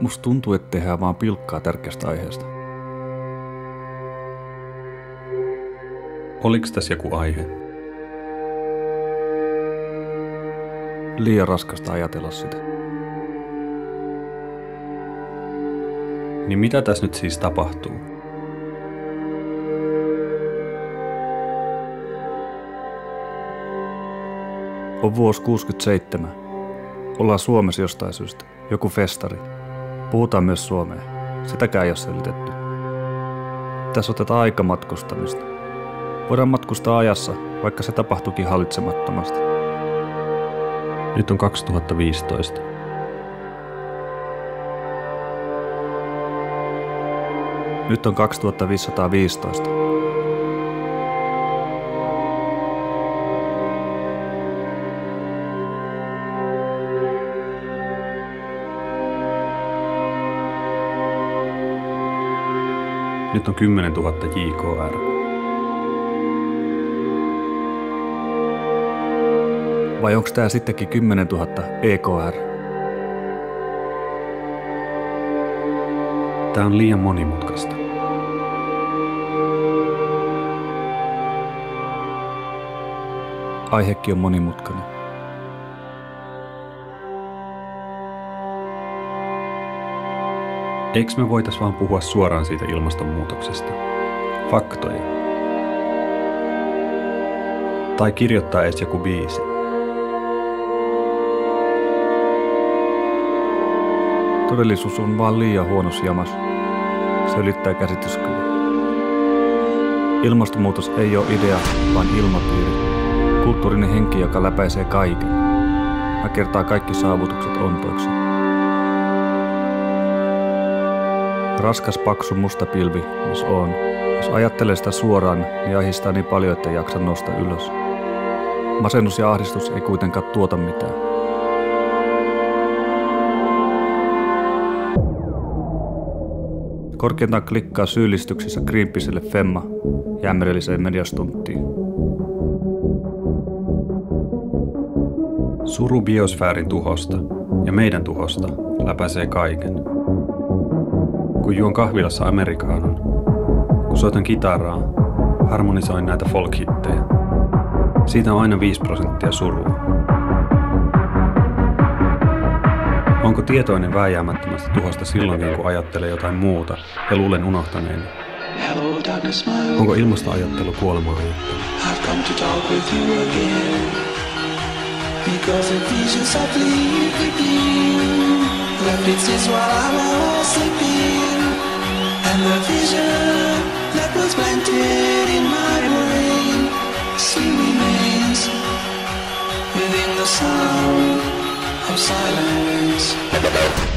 Musta tuntuu, että tehdään vaan pilkkaa tärkeästä aiheesta. Oliks tässä joku aihe? Liian raskasta ajatella sitä. Niin mitä tässä nyt siis tapahtuu? On vuosi 67. Ollaan Suomessa jostain syystä. Joku festari. Puhutaan myös suomea. Sitäkään ei ole selitetty. Tässä otetaan aikamatkustamista. Voidaan matkustaa ajassa, vaikka se tapahtuikin hallitsemattomasti. Nyt on 2015. Nyt on 2515. Nyt on 10 000 JKR. Vai onks tää sittenkin 10 000 EKR? Tää on liian monimutkaista. Aihekin on monimutkainen. Eiks me voitais vaan puhua suoraan siitä ilmastonmuutoksesta? Faktoja. Tai kirjoittaa edes joku biisi. Todellisuus on vaan liian huonossa jamassa. Se ylittää käsityskyvyn. Ilmastonmuutos ei ole idea, vaan ilmapiiri. Kulttuurinen henki, joka läpäisee kaiken. Nakertaa kaikki saavutukset ontoiksi. Raskas, paksu, musta pilvi, missä on. Jos ajattelee sitä suoraan, niin ahdistaa niin paljon, että ei jaksa nostaa ylös. Masennus ja ahdistus ei kuitenkaan tuota mitään. Korkeintaan klikkaa syyllistyksissä Greenpeacelle Femma jämmerelliseen mediastunttiin. Suru biosfäärin tuhosta ja meidän tuhosta läpäisee kaiken. Kun juon kahvilassa americaanon, kun soitan kitaraa, harmonisoin näitä folk-hittejä. Siitä on aina 5% surua. Onko tietoinen vääjäämättömästä tuhosta silloinkin, kun ajattelee jotain muuta ja luulen unohtaneeni? Onko ilmastoajattelu kuolema-ajattelu? And the vision that was planted in my brain still remains within the sound of silence.